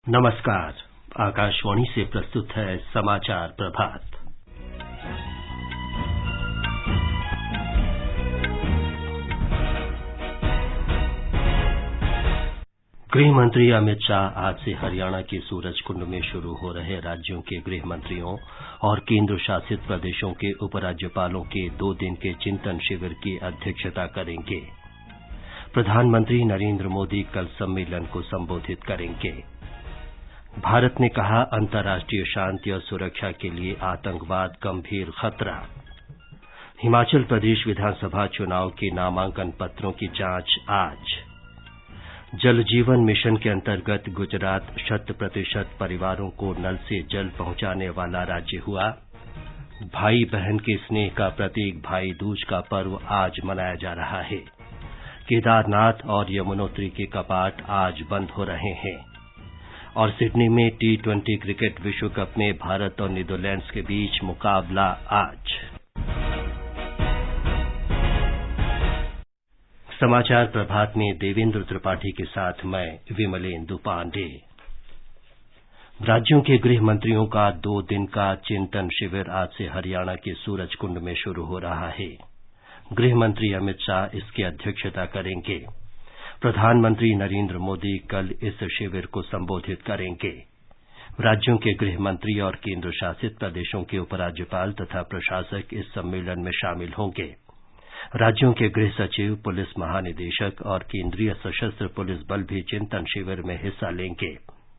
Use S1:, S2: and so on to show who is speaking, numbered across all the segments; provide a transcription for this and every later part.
S1: नमस्कार। आकाशवाणी से प्रस्तुत है समाचार प्रभात। गृह मंत्री अमित शाह आज से हरियाणा के सूरजकुंड में शुरू हो रहे राज्यों के गृह मंत्रियों और केंद्र शासित प्रदेशों के उपराज्यपालों के 2 दिन के चिंतन शिविर की अध्यक्षता करेंगे। प्रधानमंत्री नरेंद्र मोदी कल सम्मेलन को संबोधित करेंगे। भारत ने कहा, अंतर्राष्ट्रीय शांति और सुरक्षा के लिए आतंकवाद गंभीर खतरा। हिमाचल प्रदेश विधानसभा चुनाव के नामांकन पत्रों की जांच आज। जल जीवन मिशन के अंतर्गत गुजरात 100% परिवारों को नल से जल पहुंचाने वाला राज्य हुआ। भाई बहन के स्नेह का प्रतीक भाई दूज का पर्व आज मनाया जा रहा है। केदारनाथ और यमुनोत्री के कपाट आज बंद हो रहे हैं। और सिडनी में T20 क्रिकेट विश्व कप में भारत और नीदरलैंड्स के बीच मुकाबला आज। समाचार प्रभात में देवेंद्र त्रिपाठी के साथ मैं विमलेंदु पांडे। राज्यों के गृह मंत्रियों का 2 दिन का चिंतन शिविर आज से हरियाणा के सूरजकुंड में शुरू हो रहा है। गृह मंत्री अमित शाह इसकी अध्यक्षता करेंगे। प्रधानमंत्री नरेंद्र मोदी कल इस शिविर को संबोधित करेंगे। राज्यों के गृह मंत्री और केंद्र शासित प्रदेशों के उपराज्यपाल तथा प्रशासक इस सम्मेलन में शामिल होंगे। राज्यों के गृह सचिव, पुलिस महानिदेशक और केंद्रीय सशस्त्र पुलिस बल भी चिंतन शिविर में हिस्सा लेंगे।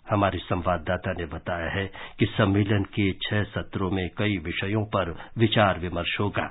S1: हमारे संवाददाता ने बताया है कि सम्मेलन के 6 सत्रों में कई विषयों पर विचार विमर्श होगा।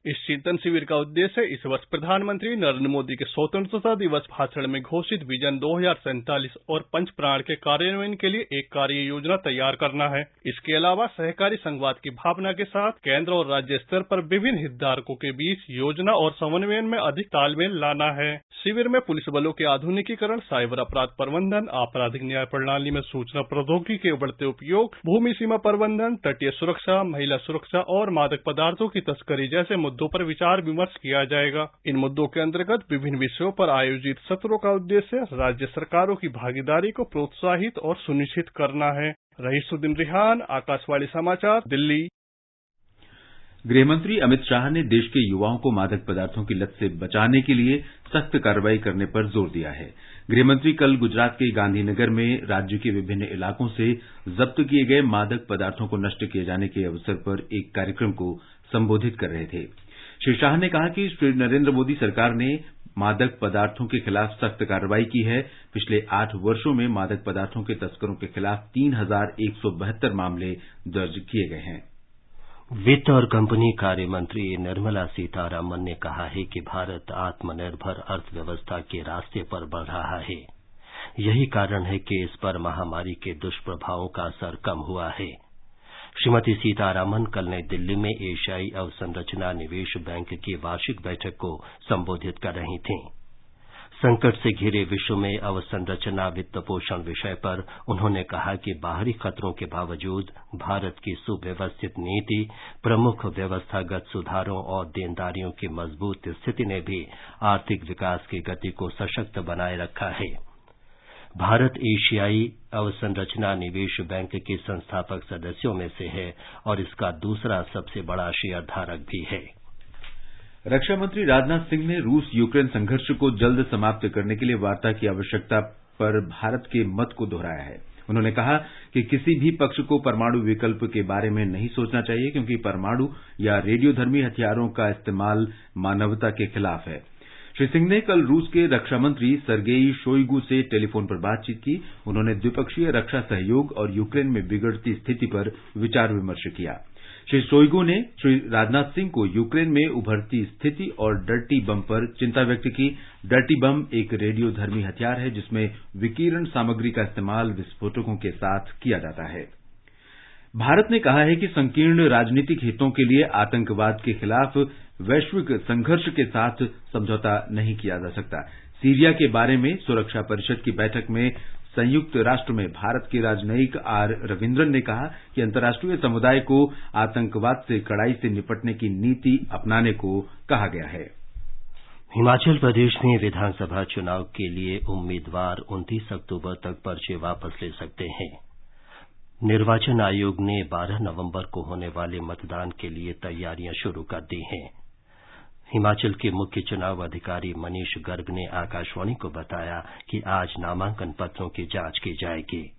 S2: इस चिंतन शिविर का उद्देश्य इस वर्ष प्रधानमंत्री नरेंद्र मोदी के स्वतंत्रता दिवस भाषण में घोषित विजन 2047 और पंचप्राण के कार्यान्वयन के लिए एक कार्य योजना तैयार करना है। इसके अलावा सहकारी संघवाद की भावना के साथ केंद्र और राज्य स्तर पर विभिन्न हितधारकों के बीच योजना और समन्वयन में अधिक तालमेल लाना है। शिविर में पुलिस बलों के आधुनिकीकरण, साइबर अपराध प्रबंधन, आपराधिक न्याय प्रणाली में सूचना प्रौद्योगिकी के बढ़ते उपयोग, भूमि सीमा प्रबंधन, तटीय सुरक्षा, महिला सुरक्षा और मादक पदार्थों की तस्करी जैसे मुद्दों पर विचार विमर्श किया जाएगा। इन मुद्दों के अंतर्गत विभिन्न विषयों पर आयोजित सत्रों का उद्देश्य राज्य सरकारों की भागीदारी को प्रोत्साहित और सुनिश्चित करना है। रहीसुद्दीन रिहान, आकाशवाणी समाचार, दिल्ली।
S3: गृहमंत्री अमित शाह ने देश के युवाओं को मादक पदार्थों की लत से बचाने के लिए सख्त कार्रवाई करने पर जोर दिया है। गृहमंत्री कल गुजरात के गांधीनगर में राज्य के विभिन्न इलाकों से जब्त किए गए मादक पदार्थों को नष्ट किए जाने के अवसर पर एक कार्यक्रम को संबोधित कर रहे थे। श्री शाह ने कहा कि श्री नरेंद्र मोदी सरकार ने मादक पदार्थों के खिलाफ सख्त कार्रवाई की है। पिछले 8 वर्षों में मादक पदार्थों के तस्करों के खिलाफ 3172 मामले दर्ज किए गए हैं।
S1: वित्त और कंपनी कार्य मंत्री निर्मला सीतारामन ने कहा है कि भारत आत्मनिर्भर अर्थव्यवस्था के रास्ते पर बढ़ रहा है। यही कारण है कि इस पर महामारी के दुष्प्रभावों का असर कम हुआ है। श्रीमती सीतारामन कल नई दिल्ली में एशियाई अवसंरचना निवेश बैंक की वार्षिक बैठक को संबोधित कर रही थीं। संकट से घिरे विश्व में अवसंरचना वित्त पोषण विषय पर उन्होंने कहा कि बाहरी खतरों के बावजूद भारत की सुव्यवस्थित नीति, प्रमुख व्यवस्थागत सुधारों और देनदारियों की मजबूत स्थिति ने भी आर्थिक विकास की गति को सशक्त बनाए रखा है। भारत एशियाई अवसंरचना निवेश बैंक के संस्थापक सदस्यों में से है और इसका दूसरा सबसे बड़ा शेयरधारक भी है।
S3: रक्षा मंत्री राजनाथ सिंह ने रूस यूक्रेन संघर्ष को जल्द समाप्त करने के लिए वार्ता की आवश्यकता पर भारत के मत को दोहराया है। उन्होंने कहा कि किसी भी पक्ष को परमाणु विकल्प के बारे में नहीं सोचना चाहिए, क्योंकि परमाणु या रेडियोधर्मी हथियारों का इस्तेमाल मानवता के खिलाफ है। श्री सिंह ने कल रूस के रक्षा मंत्री सर्गेई शोइगु से टेलीफोन पर बातचीत की। उन्होंने द्विपक्षीय रक्षा सहयोग और यूक्रेन में बिगड़ती स्थिति पर विचार विमर्श किया। श्री शोइगु ने श्री राजनाथ सिंह को यूक्रेन में उभरती स्थिति और डर्टी बम पर चिंता व्यक्त की। डर्टी बम एक रेडियोधर्मी हथियार है जिसमें विकिरण सामग्री का इस्तेमाल विस्फोटकों के साथ किया जाता है। भारत ने कहा है कि संकीर्ण राजनीतिक हितों के लिए आतंकवाद के खिलाफ वैश्विक संघर्ष के साथ समझौता नहीं किया जा सकता। सीरिया के बारे में सुरक्षा परिषद की बैठक में संयुक्त राष्ट्र में भारत के राजनयिक आर रविंद्रन ने कहा कि अंतर्राष्ट्रीय समुदाय को आतंकवाद से कड़ाई से निपटने की नीति अपनाने को कहा गया है।
S1: हिमाचल प्रदेश में विधानसभा चुनाव के लिए उम्मीदवार 29 अक्टूबर तक पर्चे वापस ले सकते हैं। निर्वाचन आयोग ने 12 नवंबर को होने वाले मतदान के लिए तैयारियां शुरू कर दी हैं। हिमाचल के मुख्य चुनाव अधिकारी मनीष गर्ग ने आकाशवाणी को बताया कि आज नामांकन पत्रों की जांच की जाएगी।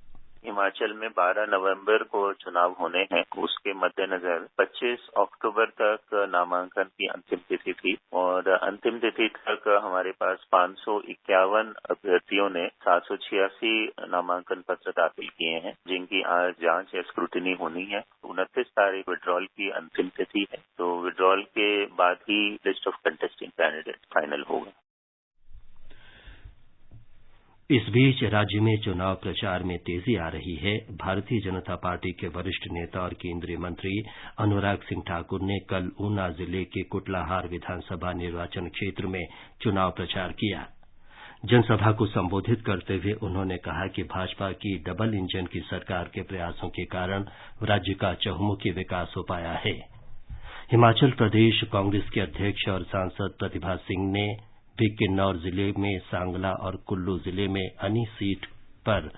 S4: हिमाचल में 12 नवंबर को चुनाव होने हैं। उसके मद्देनजर 25 अक्टूबर तक नामांकन की अंतिम तिथि थी और अंतिम तिथि तक हमारे पास 551 अभ्यर्थियों ने 786 नामांकन पत्र दाखिल किए हैं, जिनकी आज जांच या स्क्रूटिनी होनी है। 29 तारीख विड्रॉल की अंतिम तिथि है, तो विड्रॉल के बाद ही list of contesting candidate final होगा।
S1: इस बीच राज्य में चुनाव प्रचार में तेजी आ रही है। भारतीय जनता पार्टी के वरिष्ठ नेता और केंद्रीय मंत्री अनुराग सिंह ठाकुर ने कल ऊना जिले के कुटलाहार विधानसभा निर्वाचन क्षेत्र में चुनाव प्रचार किया। जनसभा को संबोधित करते हुए उन्होंने कहा कि भाजपा की डबल इंजन की सरकार के प्रयासों के कारण राज्य का चहुमुखी विकास हो पाया है। हिमाचल प्रदेश कांग्रेस के अध्यक्ष और सांसद प्रतिभा सिंह ने भी किन्नौर जिले में सांगला और कुल्लू जिले में अनी सीट पर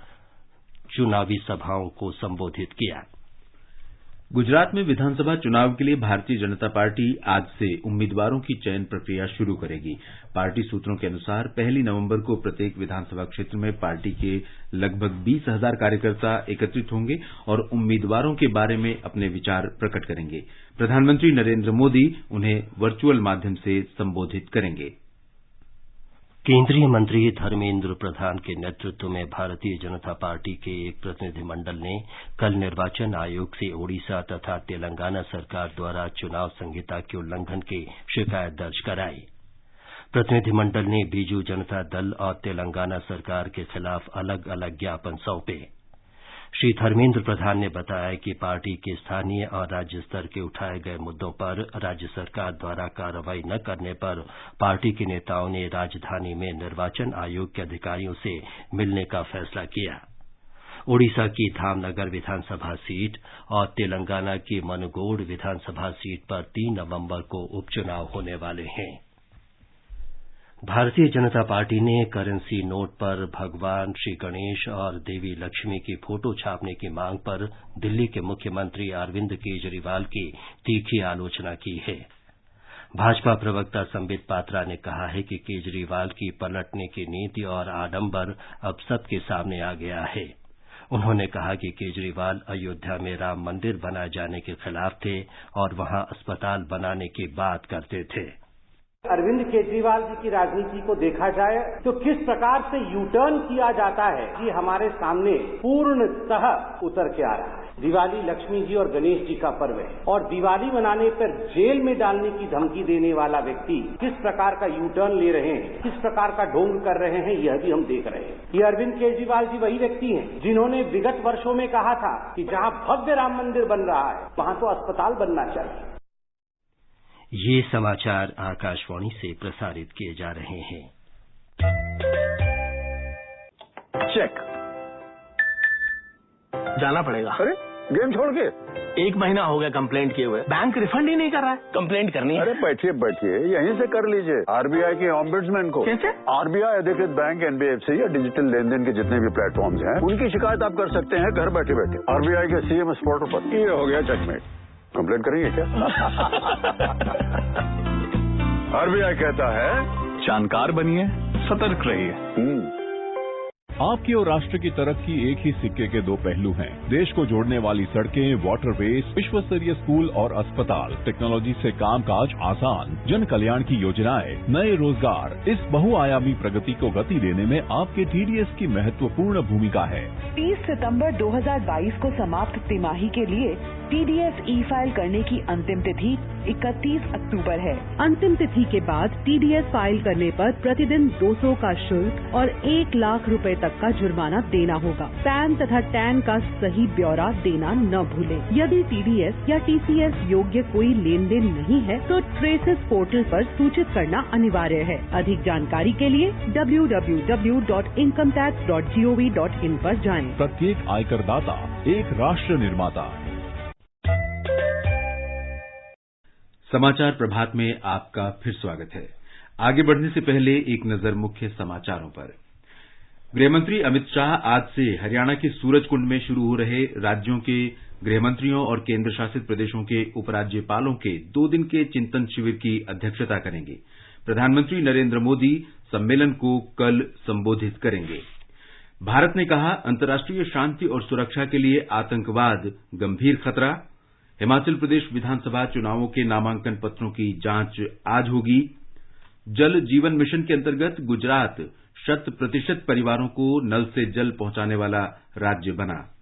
S1: चुनावी सभाओं को संबोधित किया।
S3: गुजरात में विधानसभा चुनाव के लिए भारतीय जनता पार्टी आज से उम्मीदवारों की चयन प्रक्रिया शुरू करेगी। पार्टी सूत्रों के अनुसार 1 नवंबर को प्रत्येक विधानसभा क्षेत्र में पार्टी के लगभग 20,000 कार्यकर्ता एकत्रित होंगे और उम्मीदवारों के बारे में अपने विचार प्रकट करेंगे। प्रधानमंत्री नरेंद्र मोदी उन्हें वर्चुअल माध्यम से संबोधित करेंगे।
S1: केंद्रीय मंत्री धर्मेंद्र प्रधान के नेतृत्व में भारतीय जनता पार्टी के एक प्रतिनिधिमंडल ने कल निर्वाचन आयोग से ओडिशा तथा तेलंगाना सरकार द्वारा चुनाव संहिता के उल्लंघन की शिकायत दर्ज कराई। प्रतिनिधिमंडल ने बीजू जनता दल और तेलंगाना सरकार के खिलाफ अलग अलग ज्ञापन सौंपे। श्री धर्मेंद्र प्रधान ने बताया कि पार्टी के स्थानीय और राज्य स्तर के उठाए गए मुद्दों पर राज्य सरकार द्वारा कार्रवाई न करने पर पार्टी के नेताओं ने राजधानी में निर्वाचन आयोग के अधिकारियों से मिलने का फैसला किया। ओडिशा की धामनगर विधानसभा सीट और तेलंगाना की मनुगोड विधानसभा सीट पर 3 नवंबर को उपचुनाव होने वाले हैं। भारतीय जनता पार्टी ने करेंसी नोट पर भगवान श्री गणेश और देवी लक्ष्मी की फोटो छापने की मांग पर दिल्ली के मुख्यमंत्री अरविंद केजरीवाल की तीखी आलोचना की है। भाजपा प्रवक्ता संबित पात्रा ने कहा है कि केजरीवाल की पलटने की नीति और आडंबर अब सबके सामने आ गया है। उन्होंने कहा कि केजरीवाल अयोध्या में राम मंदिर बनाए जाने के खिलाफ थे और वहां अस्पताल बनाने की बात करते थे।
S5: अरविंद केजरीवाल जी की राजनीति को देखा जाए तो किस प्रकार से यू टर्न किया जाता है कि हमारे सामने पूर्णतः उतर के आ रहा है। दिवाली लक्ष्मी जी और गणेश जी का पर्व है और दिवाली मनाने पर जेल में डालने की धमकी देने वाला व्यक्ति किस प्रकार का यू टर्न ले रहे हैं, किस प्रकार का ढोंग कर रहे हैं, यह भी हम देख रहे हैं। ये अरविंद केजरीवाल जी वही व्यक्ति हैं जिन्होंने विगत वर्षों में कहा था कि जहां भव्य राम मंदिर बन रहा है वहां तो अस्पताल बनना चाहिए।
S1: ये समाचार आकाशवाणी से प्रसारित किए जा रहे हैं।
S6: चेक जाना पड़ेगा।
S7: अरे गेम छोड़ के
S6: 1 महीना हो गया कंप्लेंट किए हुए, बैंक रिफंड ही नहीं कर रहा है। कंप्लेंट करनी है।
S7: अरे बैठिए बैठिए यहीं से कर लीजिए आरबीआई के ऑम्बुड्समैन को।
S6: कैसे?
S7: आरबीआई अधिकृत बैंक, एनबीएफसी या डिजिटल लेन देन के जितने भी प्लेटफॉर्म्स हैं उनकी शिकायत आप कर सकते हैं घर बैठे बैठे आरबीआई के सीएमएस पोर्टल पर। ये हो गया चेकमेट। कंप्लेंट करेंगे क्या? आरबीआई कहता है
S8: जानकार बनिए, सतर्क रहिए।
S9: आपकी और राष्ट्र की तरक्की एक ही सिक्के के 2 पहलू हैं। देश को जोड़ने वाली सड़कें, वाटरवेज, विश्व स्तरीय स्कूल और अस्पताल, टेक्नोलॉजी से कामकाज आसान, जन कल्याण की योजनाएं, नए रोजगार, इस बहुआयामी प्रगति को गति देने में आपके टीडीएस की महत्वपूर्ण भूमिका है।
S10: 30 सितंबर 2022 को समाप्त तिमाही के लिए टीडीएस ई फाइल करने की अंतिम तिथि 31 अक्टूबर है। अंतिम तिथि के बाद टीडीएस फाइल करने पर प्रतिदिन 200 का शुल्क और 1 लाख रुपए तक का जुर्माना देना होगा। पैन तथा टैन का सही ब्यौरा देना न भूलें। यदि टीडीएस या टीसीएस योग्य कोई लेन देन नहीं है तो ट्रेसेस पोर्टल पर सूचित करना अनिवार्य है। अधिक जानकारी के लिए www.incometax.gov.in पर जाएं।
S9: प्रत्येक आयकर दाता एक राष्ट्र निर्माता।
S3: समाचार प्रभात में आपका फिर स्वागत है। आगे बढ़ने से पहले एक नजर मुख्य समाचारों पर। गृहमंत्री अमित शाह आज से हरियाणा के सूरजकुंड में शुरू हो रहे राज्यों के गृहमंत्रियों और केंद्र शासित प्रदेशों के उपराज्यपालों के 2 दिन के चिंतन शिविर की अध्यक्षता करेंगे। प्रधानमंत्री नरेंद्र मोदी सम्मेलन को कल संबोधित करेंगे। भारत ने कहा, अंतर्राष्ट्रीय शांति और सुरक्षा के लिए आतंकवाद गंभीर खतरा। हिमाचल प्रदेश विधानसभा चुनावों के नामांकन पत्रों की जांच आज होगी। जल जीवन मिशन के अंतर्गत गुजरात 100% परिवारों को नल से जल पहुंचाने वाला राज्य बना।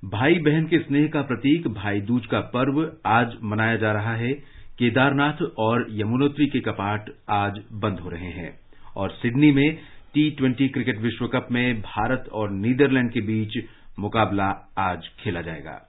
S3: भाई बहन के स्नेह का प्रतीक भाई दूज का पर्व आज मनाया जा रहा है। केदारनाथ और यमुनोत्री के कपाट आज बंद हो रहे हैं। और सिडनी में T20 क्रिकेट विश्व कप में भारत और नीदरलैंड के बीच मुकाबला आज खेला जाएगा।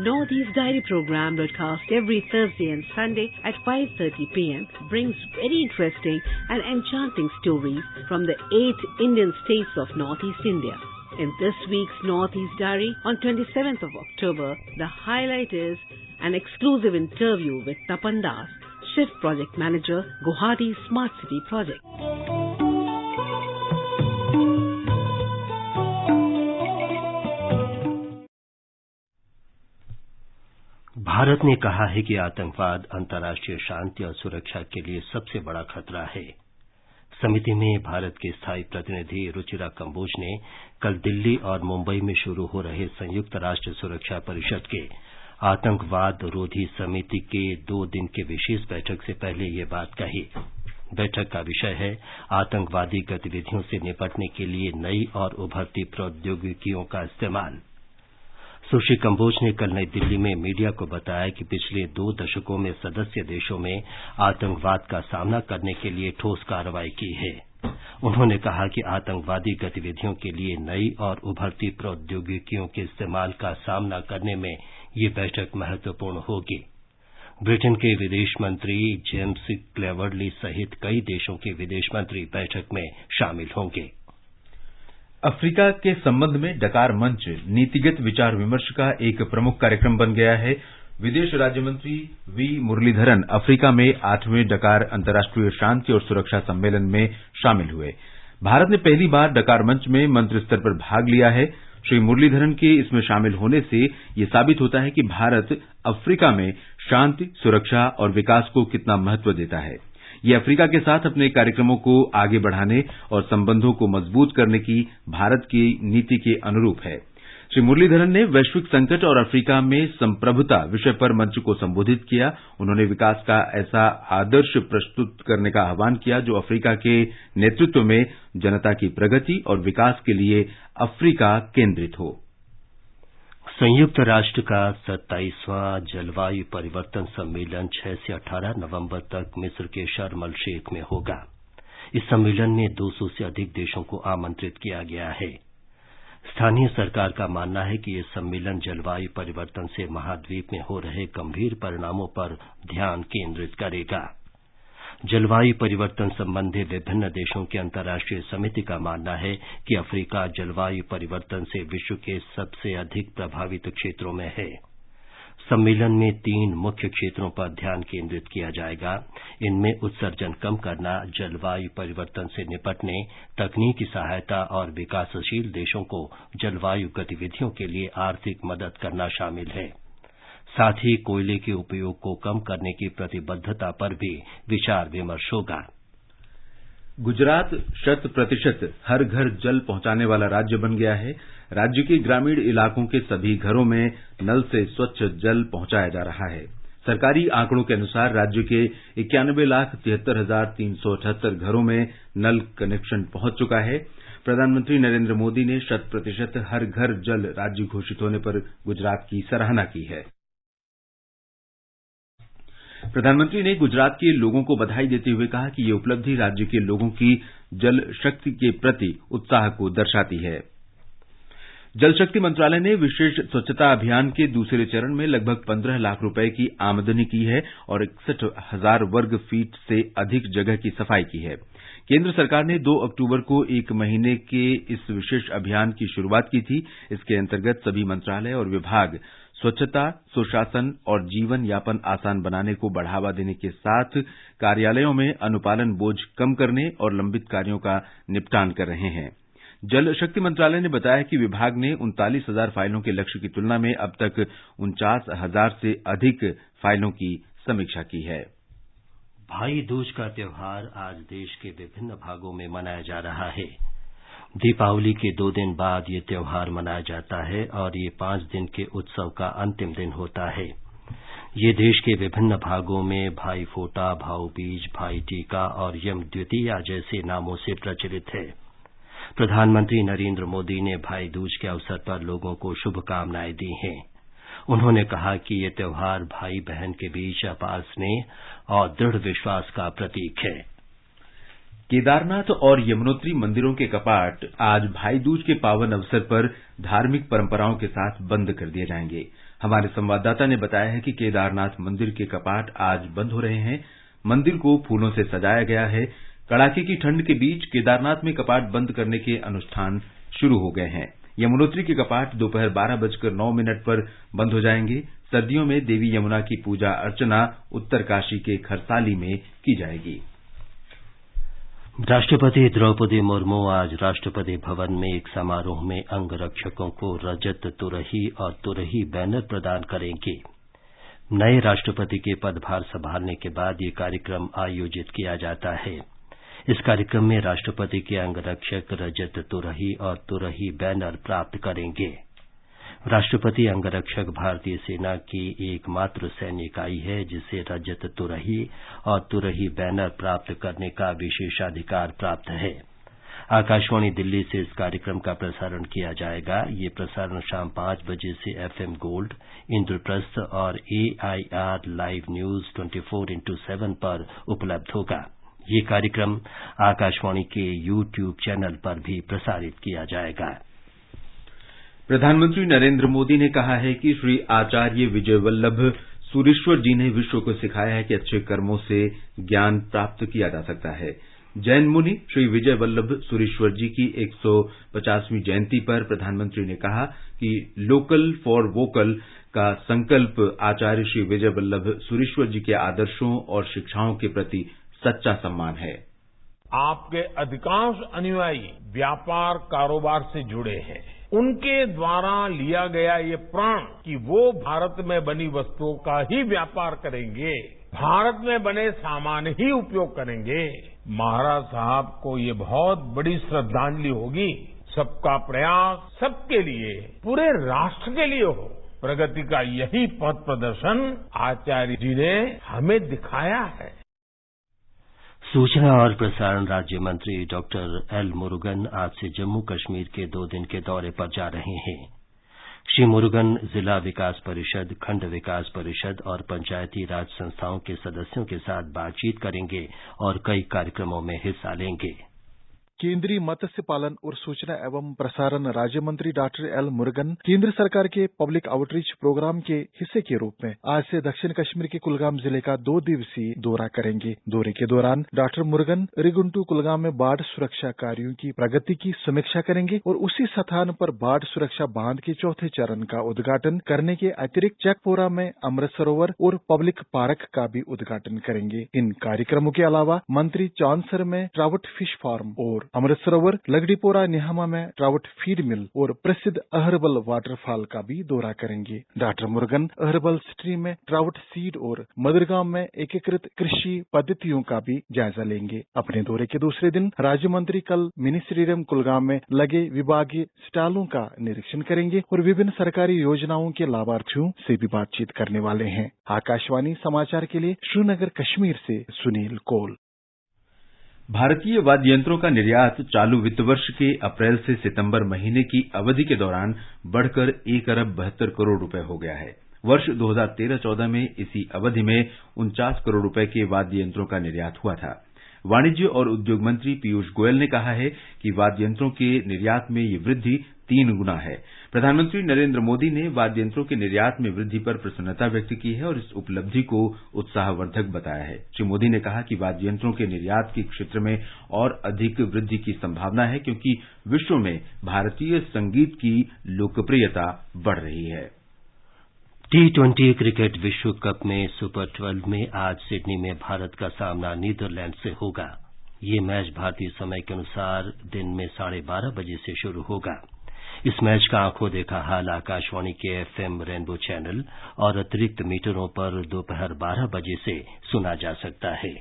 S11: Northeast Diary program broadcast every Thursday and Sunday at 5:30 p.m. brings very interesting and enchanting stories from the 8 Indian states of Northeast India. In this week's Northeast Diary on 27th of October, the highlight is an exclusive interview with Tapan Das, Chief Project Manager, Guwahati Smart City Project.
S1: Bharat ने कहा है कि आतंकवाद अंतर्राष्ट्रीय शांति और सुरक्षा के लिए सबसे बड़ा खतरा है। समिति में भारत के स्थायी प्रतिनिधि रुचिरा कंबोज ने कल दिल्ली और मुंबई में शुरू हो रहे संयुक्त राष्ट्र सुरक्षा परिषद के आतंकवाद रोधी समिति के 2 दिन के विशेष बैठक से पहले ये बात कही। बैठक का विषय है आतंकवादी गतिविधियों से निपटने के लिए नई और उभरती प्रौद्योगिकियों का इस्तेमाल। सुश्री कंबोज ने कल नई दिल्ली में मीडिया को बताया कि पिछले 2 दशकों में सदस्य देशों में आतंकवाद का सामना करने के लिए ठोस कार्रवाई की है। उन्होंने कहा कि आतंकवादी गतिविधियों के लिए नई और उभरती प्रौद्योगिकियों के इस्तेमाल का सामना करने में ये बैठक महत्वपूर्ण होगी। ब्रिटेन के विदेश मंत्री जेम्स क्लेवर्ली सहित कई देशों के विदेश मंत्री बैठक में शामिल होंगे।
S3: अफ्रीका के संबंध में डकार मंच नीतिगत विचार विमर्श का एक प्रमुख कार्यक्रम बन गया है। विदेश राज्य मंत्री वी मुरलीधरन अफ्रीका में 8वें डकार अंतर्राष्ट्रीय शांति और सुरक्षा सम्मेलन में शामिल हुए। भारत ने पहली बार डकार मंच में मंत्री स्तर पर भाग लिया है। श्री मुरलीधरन के इसमें शामिल होने से ये साबित होता है कि भारत अफ्रीका में शांति, सुरक्षा और विकास को कितना महत्व देता है। ये अफ्रीका के साथ अपने कार्यक्रमों को आगे बढ़ाने और संबंधों को मजबूत करने की भारत की नीति के अनुरूप है। श्री मुरलीधरन ने वैश्विक संकट और अफ्रीका में संप्रभुता विषय पर मंच को संबोधित किया। उन्होंने विकास का ऐसा आदर्श प्रस्तुत करने का आह्वान किया जो अफ्रीका के नेतृत्व में जनता की प्रगति और विकास के लिए अफ्रीका केंद्रित हो।
S1: संयुक्त राष्ट्र का 27वां जलवायु परिवर्तन सम्मेलन 6 से 18 नवंबर तक मिस्र के शर्म अल शेख में होगा। इस सम्मेलन में 200 से अधिक देशों को आमंत्रित किया गया है। स्थानीय सरकार का मानना है कि ये सम्मेलन जलवायु परिवर्तन से महाद्वीप में हो रहे गंभीर परिणामों पर ध्यान केंद्रित करेगा। जलवायु परिवर्तन संबंधी विभिन्न देशों की अंतर्राष्ट्रीय समिति का मानना है कि अफ्रीका जलवायु परिवर्तन से विश्व के सबसे अधिक प्रभावित क्षेत्रों में है। सम्मेलन में 3 मुख्य क्षेत्रों पर ध्यान केंद्रित किया जाएगा। इनमें उत्सर्जन कम करना, जलवायु परिवर्तन से निपटने, तकनीकी सहायता और विकासशील देशों को जलवायु गतिविधियों के लिए आर्थिक मदद करना शामिल है। साथ ही कोयले के उपयोग को कम करने की प्रतिबद्धता पर भी विचार विमर्श होगा।
S3: गुजरात 100% हर घर जल पहुंचाने वाला राज्य बन गया है। राज्य के ग्रामीण इलाकों के सभी घरों में नल से स्वच्छ जल पहुंचाया जा रहा है। सरकारी आंकड़ों के अनुसार राज्य के 91,73,378 घरों में नल कनेक्शन पहुंच चुका है। प्रधानमंत्री नरेंद्र मोदी ने 100% हर घर जल राज्य घोषित होने पर गुजरात की सराहना की है। प्रधानमंत्री ने गुजरात के लोगों को बधाई देते हुए कहा कि ये उपलब्धि राज्य के लोगों की जल शक्ति के प्रति उत्साह को दर्शाती है। जल शक्ति मंत्रालय ने विशेष स्वच्छता अभियान के दूसरे चरण में लगभग 15 लाख रुपए की आमदनी की है और 61,000 वर्ग फीट से अधिक जगह की सफाई की है। केंद्र सरकार ने 2 अक्टूबर को 1 महीने के इस विशेष अभियान की शुरुआत की थी। इसके अंतर्गत सभी मंत्रालय और विभाग स्वच्छता, सुशासन और जीवन यापन आसान बनाने को बढ़ावा देने के साथ कार्यालयों में अनुपालन बोझ कम करने और लंबित कार्यों का निपटान कर रहे हैं। जल शक्ति मंत्रालय ने बताया कि विभाग ने 39,000 फाइलों के लक्ष्य की तुलना में अब तक 49,000 से अधिक फाइलों की समीक्षा की है।
S1: भाई दूज का त्योहार आज देश के विभिन्न भागों में मनाया जा रहा है। दीपावली के 2 दिन बाद ये त्योहार मनाया जाता है और ये 5 दिन के उत्सव का अंतिम दिन होता है। ये देश के विभिन्न भागों में भाई फोटा, भाऊ बीज, भाई टीका और यम द्वितीया जैसे नामों से प्रचलित है। प्रधानमंत्री नरेंद्र मोदी ने भाई दूज के अवसर पर लोगों को शुभकामनाएं दी हैं। उन्होंने कहा कि ये त्योहार भाई बहन के बीच अपार स्नेह और दृढ़ विश्वास का प्रतीक है।
S3: केदारनाथ और यमुनोत्री मंदिरों के कपाट आज भाई दूज के पावन अवसर पर धार्मिक परंपराओं के साथ बंद कर दिए जाएंगे। हमारे संवाददाता ने बताया है कि केदारनाथ मंदिर के कपाट आज बंद हो रहे हैं। मंदिर को फूलों से सजाया गया है। कड़ाके की ठंड के बीच केदारनाथ में कपाट बंद करने के अनुष्ठान शुरू हो गए हैं। यमुनोत्री के कपाट दोपहर 12:09 पर बंद हो जाएंगे। सर्दियों में देवी यमुना की पूजा अर्चना उत्तरकाशी के खरसाली में की जाएगी।
S1: राष्ट्रपति द्रौपदी मुर्मू आज राष्ट्रपति भवन में एक समारोह में अंगरक्षकों को रजत तुरही और तुरही बैनर प्रदान करेंगे। नए राष्ट्रपति के पदभार संभालने के बाद ये कार्यक्रम आयोजित किया जाता है। इस कार्यक्रम में राष्ट्रपति के अंगरक्षक रजत तुरही और तुरही बैनर प्राप्त करेंगे। राष्ट्रपति अंगरक्षक भारतीय सेना की एकमात्र सैन्य इकाई है जिसे रजत तुरही और तुरही बैनर प्राप्त करने का विशेषाधिकार प्राप्त है। आकाशवाणी दिल्ली से इस कार्यक्रम का प्रसारण किया जाएगा। ये प्रसारण शाम 5 बजे से FM गोल्ड, इंद्रप्रस्थ और AIR लाइव न्यूज 24x7 पर उपलब्ध होगा। ये कार्यक्रम आकाशवाणी के YouTube चैनल पर भी प्रसारित किया जाएगा।
S3: प्रधानमंत्री नरेंद्र मोदी ने कहा है कि श्री आचार्य विजय वल्लभ सूरीश्वर जी ने विश्व को सिखाया है कि अच्छे कर्मों से ज्ञान प्राप्त किया जा सकता है। जैन मुनि श्री विजय वल्लभ सूरीश्वर जी की 150वीं जयंती पर प्रधानमंत्री ने कहा कि लोकल फॉर वोकल का संकल्प आचार्य श्री विजय वल्लभ सूरीश्वर जी के आदर्शों और शिक्षाओं के प्रति सच्चा सम्मान है।
S12: आपके अधिकांश अनुयायी व्यापार कारोबार से जुड़े हैं। उनके द्वारा लिया गया ये प्रण कि वो भारत में बनी वस्तुओं का ही व्यापार करेंगे, भारत में बने सामान ही उपयोग करेंगे। महाराज साहब को ये बहुत बड़ी श्रद्धांजलि होगी। सबका प्रयास सबके लिए, पूरे राष्ट्र के लिए हो। प्रगति का यही पथ प्रदर्शन आचार्य जी ने हमें दिखाया है।
S1: सूचना और प्रसारण राज्य मंत्री डॉक्टर एल मुरुगन आज से जम्मू कश्मीर के 2 दिन के दौरे पर जा रहे हैं। श्री मुरुगन जिला विकास परिषद, खंड विकास परिषद और पंचायती राज संस्थाओं के सदस्यों के साथ बातचीत करेंगे और कई कार्यक्रमों में हिस्सा लेंगे।
S13: केंद्रीय मत्स्य पालन और सूचना एवं प्रसारण राज्य मंत्री डॉक्टर एल मुरुगन केंद्र सरकार के पब्लिक आउटरीच प्रोग्राम के हिस्से के रूप में आज से दक्षिण कश्मीर के कुलगाम जिले का 2 दिवसीय दौरा करेंगे। दौरे के दौरान डॉक्टर मुरुगन रिगुंटू कुलगाम में बाढ़ सुरक्षा कार्यों की प्रगति की समीक्षा करेंगे और उसी स्थान पर बाढ़ सुरक्षा बांध के 4थे चरण का उद्घाटन करने के अतिरिक्त चकपोरा में अमृत सरोवर और पब्लिक पार्क का भी उद्घाटन करेंगे। इन कार्यक्रमों के अलावा मंत्री चांसर में ट्राउट फिश फार्म और अमृत सरोवर, लगड़ीपोरा निहामा में ट्राउट फीड मिल और प्रसिद्ध अहरबल वाटरफॉल का भी दौरा करेंगे। डॉक्टर मुरुगन अहरबल स्ट्रीम में ट्राउट सीड और मदरगांव में एकीकृत कृषि पद्धतियों का भी जायजा लेंगे। अपने दौरे के दूसरे दिन राज्य मंत्री कल मिनी स्टेडियम कुलगाम में लगे विभागीय स्टॉलों का निरीक्षण करेंगे और विभिन्न सरकारी योजनाओं के लाभार्थियों से भी बातचीत करने वाले हैं। आकाशवाणी समाचार के लिए श्रीनगर कश्मीर से सुनील कौल।
S3: भारतीय वाद्य यंत्रों का निर्यात चालू वित्त वर्ष के अप्रैल से सितंबर महीने की अवधि के दौरान बढ़कर 1 अरब 72 करोड़ रुपए हो गया है। वर्ष 2013-14 में इसी अवधि में 49 करोड़ रुपए के वाद्य यंत्रों का निर्यात हुआ था। वाणिज्य और उद्योग मंत्री पीयूष गोयल ने कहा है कि वाद्य यंत्रों के निर्यात में ये वृद्धि 3 गुना है। प्रधानमंत्री नरेंद्र मोदी ने वाद्य यंत्रों के निर्यात में वृद्धि पर प्रसन्नता व्यक्त की है और इस उपलब्धि को उत्साहवर्धक बताया है। श्री मोदी ने कहा कि वाद्य यंत्रों के निर्यात के क्षेत्र में और अधिक वृद्धि की संभावना है क्योंकि विश्व में भारतीय संगीत की लोकप्रियता बढ़ रही है।
S1: T20 क्रिकेट विश्व कप में सुपर 12 में आज सिडनी में भारत का सामना नीदरलैंड से होगा। ये मैच भारतीय समय के अनुसार दिन में 12:30 बजे से शुरू होगा। इस मैच का आंखों देखा हाल आकाशवाणी के FM रेनबो चैनल और अतिरिक्त मीटरों पर दोपहर 12 बजे से सुना जा सकता है।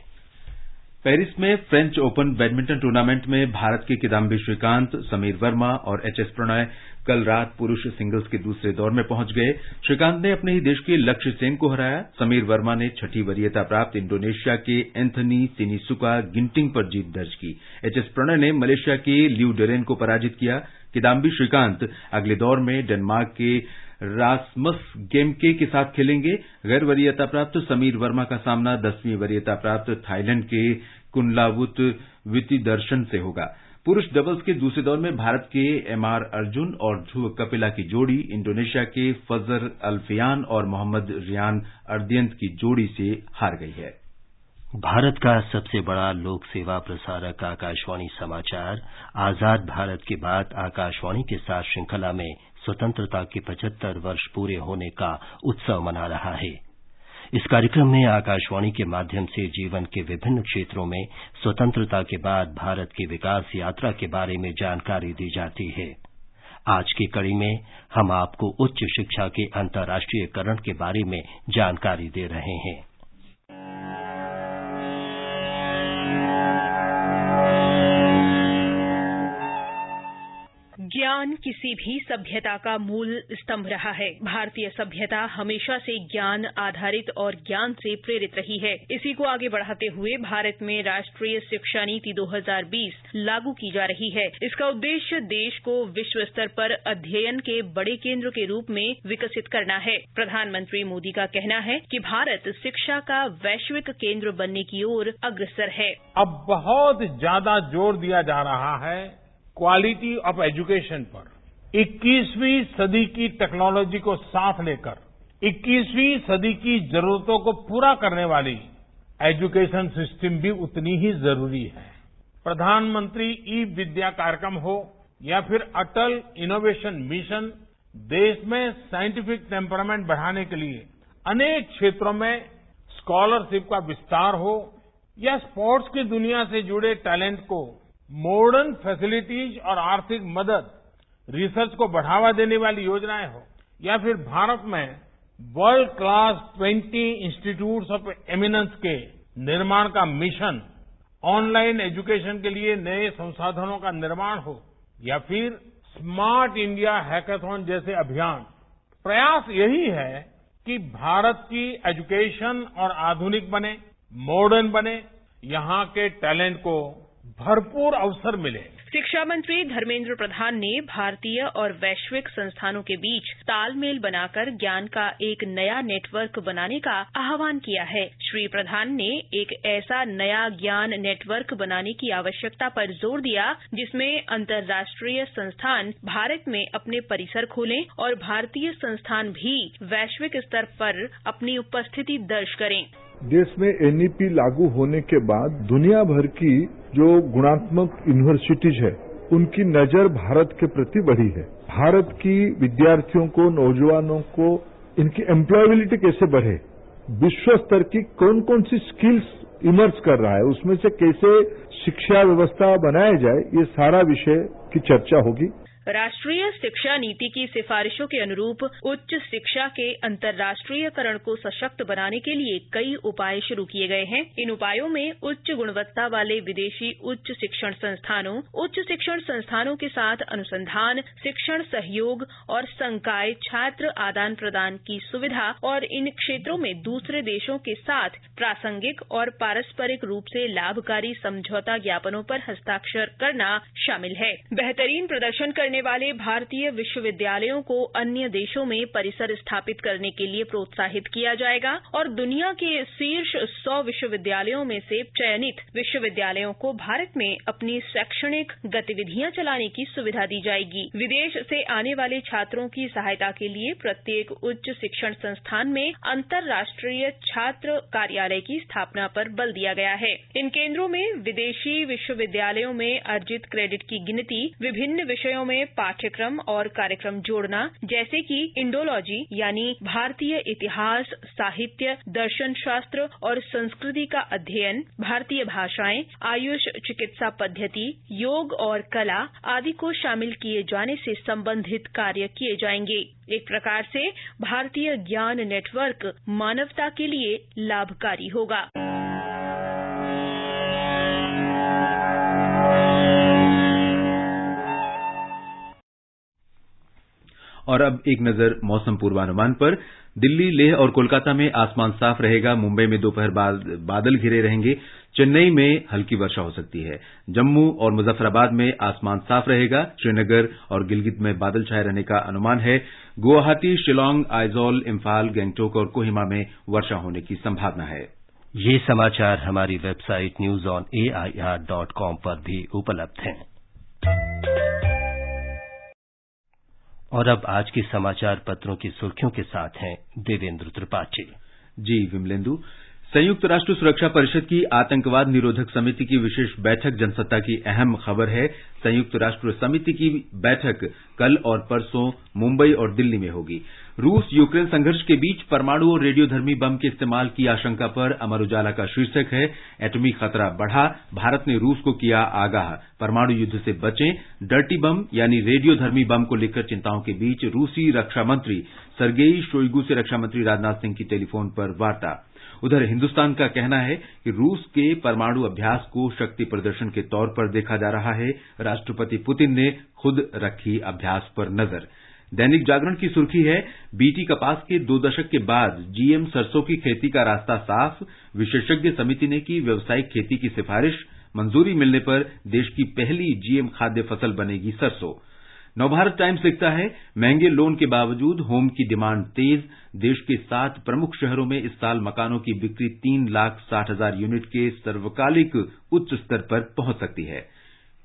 S3: पेरिस में फ्रेंच ओपन बैडमिंटन टूर्नामेंट में भारत के किदाम्बी श्रीकांत, समीर वर्मा और HS प्रणय कल रात पुरुष सिंगल्स के दूसरे दौर में पहुंच गए। श्रीकांत ने अपने ही देश के लक्ष्य सेन को हराया। समीर वर्मा ने छठी वरीयता प्राप्त इंडोनेशिया के एंथनी सिनिसुका गिंटिंग पर जीत दर्ज की। HS प्रणय ने मलेशिया के ल्यू डेरेन को पराजित किया। किदाम्बी श्रीकांत अगले दौर में डेनमार्क के रासमस गेमके के साथ खेलेंगे। गैर वरीयता प्राप्त समीर वर्मा का सामना 10वीं वरीयता प्राप्त थाईलैंड के कुनलावुत वितिदर्शन से होगा। पुरुष डबल्स के दूसरे दौर में भारत के MR अर्जुन और ध्रुव कपिला की जोड़ी इंडोनेशिया के फजर अल्फियान और मोहम्मद रियान अर्दियंत की जोड़ी से हार गई है।
S1: भारत का सबसे बड़ा लोक सेवा प्रसारक आकाशवाणी समाचार आजाद भारत के बाद आकाशवाणी के साथ श्रृंखला में स्वतंत्रता के 75 वर्ष पूरे होने का उत्सव मना रहा है। इस कार्यक्रम में आकाशवाणी के माध्यम से जीवन के विभिन्न क्षेत्रों में स्वतंत्रता के बाद भारत की विकास यात्रा के बारे में जानकारी दी जाती है। आज की कड़ी में हम आपको उच्च शिक्षा के अंतर्राष्ट्रीयकरण के बारे में जानकारी दे रहे हैं।
S14: ज्ञान किसी भी सभ्यता का मूल स्तंभ रहा है। भारतीय सभ्यता हमेशा से ज्ञान आधारित और ज्ञान से प्रेरित रही है। इसी को आगे बढ़ाते हुए भारत में राष्ट्रीय शिक्षा नीति 2020 लागू की जा रही है। इसका उद्देश्य देश को विश्व स्तर पर अध्ययन के बड़े केंद्र के रूप में विकसित करना है। प्रधानमंत्री मोदी का कहना है कि भारत शिक्षा का वैश्विक केंद्र बनने की ओर अग्रसर है।
S12: अब बहुत ज्यादा जोर दिया जा रहा है क्वालिटी ऑफ एजुकेशन पर। 21वीं सदी की टेक्नोलॉजी को साथ लेकर 21वीं सदी की जरूरतों को पूरा करने वाली एजुकेशन सिस्टम भी उतनी ही जरूरी है। प्रधानमंत्री ई विद्या कार्यक्रम हो या फिर अटल इनोवेशन मिशन, देश में साइंटिफिक टेम्परामेंट बढ़ाने के लिए अनेक क्षेत्रों में स्कॉलरशिप का विस्तार हो या स्पोर्ट्स की दुनिया से जुड़े टैलेंट को मॉडर्न फैसिलिटीज और आर्थिक मदद, रिसर्च को बढ़ावा देने वाली योजनाएं हो या फिर भारत में world class 20 institutes of eminence के निर्माण का मिशन, ऑनलाइन एजुकेशन के लिए नए संसाधनों का निर्माण हो या फिर स्मार्ट इंडिया हैकाथॉन जैसे अभियान, प्रयास यही है कि भारत की एजुकेशन और आधुनिक बने, मॉडर्न बने, यहाँ के टैलेंट को भरपूर अवसर मिले।
S14: शिक्षा मंत्री धर्मेंद्र प्रधान ने भारतीय और वैश्विक संस्थानों के बीच तालमेल बनाकर ज्ञान का एक नया नेटवर्क बनाने का आह्वान किया है। श्री प्रधान ने एक ऐसा नया ज्ञान नेटवर्क बनाने की आवश्यकता पर जोर दिया जिसमें अंतर्राष्ट्रीय संस्थान भारत में अपने परिसर खोलें और भारतीय संस्थान भी वैश्विक स्तर पर अपनी उपस्थिति दर्ज करें।
S15: देश में NEP लागू होने के बाद दुनिया भर की जो गुणात्मक यूनिवर्सिटीज है उनकी नजर भारत के प्रति बढ़ी है। भारत की विद्यार्थियों को, नौजवानों को इनकी एम्प्लॉयबिलिटी कैसे बढ़े, विश्व स्तर की कौन कौन सी स्किल्स इमर्ज कर रहा है, उसमें से कैसे शिक्षा व्यवस्था बनाया जाए, ये सारा विषय की चर्चा होगी।
S14: राष्ट्रीय शिक्षा नीति की सिफारिशों के अनुरूप उच्च शिक्षा के अंतर्राष्ट्रीयकरण को सशक्त बनाने के लिए कई उपाय शुरू किए गए हैं। इन उपायों में उच्च गुणवत्ता वाले विदेशी उच्च शिक्षण संस्थानों, उच्च शिक्षण संस्थानों के साथ अनुसंधान, शिक्षण सहयोग और संकाय छात्र आदान प्रदान की सुविधा और इन क्षेत्रों में दूसरे देशों के साथ प्रासंगिक और पारस्परिक रूप से लाभकारी समझौता ज्ञापनों पर हस्ताक्षर करना शामिल है। बेहतरीन प्रदर्शन करने वाले भारतीय विश्वविद्यालयों को अन्य देशों में परिसर स्थापित करने के लिए प्रोत्साहित किया जाएगा और दुनिया के शीर्ष 100 विश्वविद्यालयों में से चयनित विश्वविद्यालयों को भारत में अपनी शैक्षणिक गतिविधियां चलाने की सुविधा दी जाएगी। विदेश से आने वाले छात्रों की सहायता के लिए प्रत्येक उच्च शिक्षण संस्थान में अंतर्राष्ट्रीय छात्र कार्यालय की स्थापना पर बल दिया गया है। इन केंद्रों में विदेशी विश्वविद्यालयों में अर्जित क्रेडिट की गिनती, विभिन्न विषयों में पाठ्यक्रम और कार्यक्रम जोड़ना, जैसे कि इंडोलॉजी यानी भारतीय इतिहास, साहित्य, दर्शन शास्त्र और संस्कृति का अध्ययन, भारतीय भाषाएं, आयुष चिकित्सा पद्धति, योग और कला आदि को शामिल किए जाने से संबंधित कार्य किए जाएंगे। एक प्रकार से भारतीय ज्ञान नेटवर्क मानवता के लिए लाभकारी होगा।
S3: और अब एक नजर मौसम पूर्वानुमान पर। दिल्ली, लेह और कोलकाता में आसमान साफ रहेगा। मुंबई में दोपहर बाद बादल घिरे रहेंगे। चेन्नई में हल्की वर्षा हो सकती है। जम्मू और मुजफ्फराबाद में आसमान साफ रहेगा। श्रीनगर और गिलगित में बादल छाए रहने का अनुमान है। गुवाहाटी, शिलांग, आइजॉल, इम्फाल, गंगटोक और कोहिमा में वर्षा होने की संभावना है।
S1: ये समाचार हमारी वेबसाइट newsonair.com पर भी उपलब्ध हैं। और अब आज के समाचार पत्रों की सुर्खियों के साथ हैं देवेंद्र त्रिपाठी।
S3: जी विमलेंदु। संयुक्त राष्ट्र सुरक्षा परिषद की आतंकवाद निरोधक समिति की विशेष बैठक जनसत्ता की अहम खबर है। संयुक्त राष्ट्र समिति की बैठक कल और परसों मुंबई और दिल्ली में होगी। रूस यूक्रेन संघर्ष के बीच परमाणु और रेडियोधर्मी बम के इस्तेमाल की आशंका पर अमर उजाला का शीर्षक है, एटमी खतरा बढ़ा, भारत ने रूस को किया आगाह, परमाणु युद्ध से बचें। डर्टी बम यानी रेडियोधर्मी बम को लेकर चिंताओं के बीच रूसी रक्षा मंत्री सरगेई शोइगु से रक्षा मंत्री राजनाथ सिंह की टेलीफोन पर वार्ता। उधर हिंदुस्तान का कहना है कि रूस के परमाणु अभ्यास को शक्ति प्रदर्शन के तौर पर देखा जा रहा है। राष्ट्रपति पुतिन ने खुद रखी अभ्यास पर नजर। दैनिक जागरण की सुर्खी है, बीटी कपास के 2 दशक के बाद जीएम सरसों की खेती का रास्ता साफ। विशेषज्ञ समिति ने की व्यावसायिक खेती की सिफारिश। मंजूरी मिलने पर देश की पहली जीएम खाद्य फसल बनेगी सरसों। नवभारत टाइम्स लिखता है, महंगे लोन के बावजूद होम की डिमांड तेज। देश के 7 प्रमुख शहरों में इस साल मकानों की बिक्री 3,60,000 यूनिट के सर्वकालिक उच्च स्तर पर पहुंच सकती है।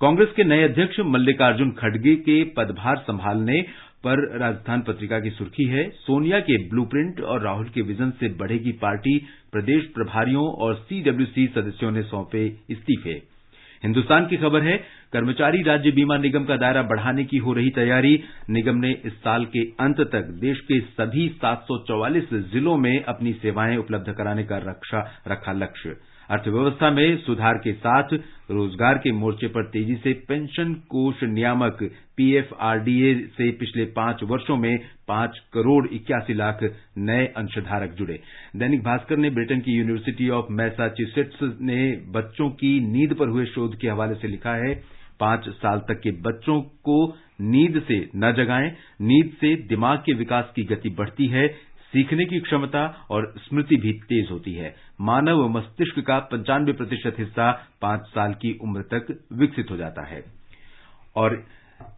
S3: कांग्रेस के नए अध्यक्ष मल्लिकार्जुन खड़गे के पदभार संभालने पर राजस्थान पत्रिका की सुर्खी है, सोनिया के ब्लूप्रिंट और राहुल के विजन से बढ़ेगी पार्टी। प्रदेश प्रभारियों और सीडब्ल्यूसी सदस्यों ने सौंपे इस्तीफे। हिंदुस्तान की खबर है, कर्मचारी राज्य बीमा निगम का दायरा बढ़ाने की हो रही तैयारी। निगम ने इस साल के अंत तक देश के सभी 744 जिलों में अपनी सेवाएं उपलब्ध कराने का रखा लक्ष्य। अर्थव्यवस्था में सुधार के साथ रोजगार के मोर्चे पर तेजी से। पेंशन कोष नियामक पीएफआरडीए से पिछले 5 वर्षों में 5 करोड़ 81 लाख नए अंशधारक जुड़े। दैनिक भास्कर ने ब्रिटेन की यूनिवर्सिटी ऑफ मैसाचुसेट्स ने बच्चों की नींद पर हुए शोध के हवाले से लिखा है, 5 साल तक के बच्चों को नींद से न जगाएं, नींद से दिमाग के विकास की गति बढ़ती है, सीखने की क्षमता और स्मृति भी तेज होती है। मानव मस्तिष्क का 95% हिस्सा 5 साल की उम्र तक विकसित हो जाता है। और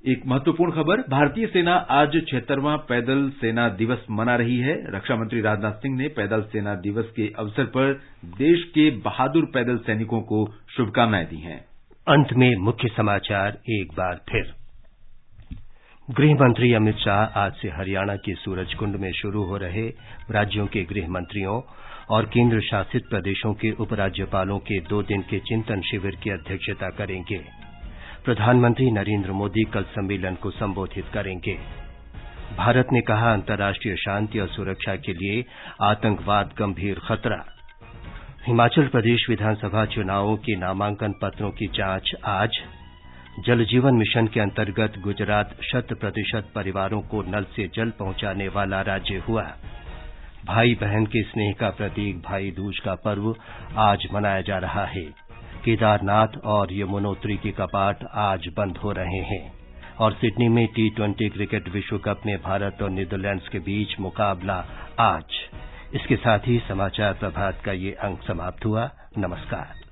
S3: एक महत्वपूर्ण खबर, भारतीय सेना आज 76वां पैदल सेना दिवस मना रही है। रक्षा मंत्री राजनाथ सिंह ने पैदल सेना दिवस के अवसर पर देश के बहादुर पैदल सैनिकों को शुभकामनाएं दी हैं।
S1: अंत में मुख्य समाचार एक बार फिर। गृह मंत्री अमित शाह आज से हरियाणा के सूरजकुंड में शुरू हो रहे राज्यों के गृह मंत्रियों और केंद्र शासित प्रदेशों के उपराज्यपालों के 2 दिन के चिंतन शिविर की अध्यक्षता करेंगे। प्रधानमंत्री नरेंद्र मोदी कल सम्मेलन को संबोधित करेंगे। भारत ने कहा, अंतर्राष्ट्रीय शांति और सुरक्षा के लिए आतंकवाद गंभीर खतरा। हिमाचल प्रदेश विधानसभा चुनावों के नामांकन पत्रों की जांच आज। जल जीवन मिशन के अंतर्गत गुजरात 100% परिवारों को नल से जल पहुंचाने वाला राज्य हुआ। भाई बहन के स्नेह का प्रतीक भाई दूज का पर्व आज मनाया जा रहा है। केदारनाथ और यमुनोत्री के कपाट आज बंद हो रहे हैं। और सिडनी में T20 क्रिकेट विश्व कप में भारत और नीदरलैंड्स के बीच मुकाबला आज। इसके साथ ही समाचार प्रभात का ये अंक समाप्त हुआ। नमस्कार।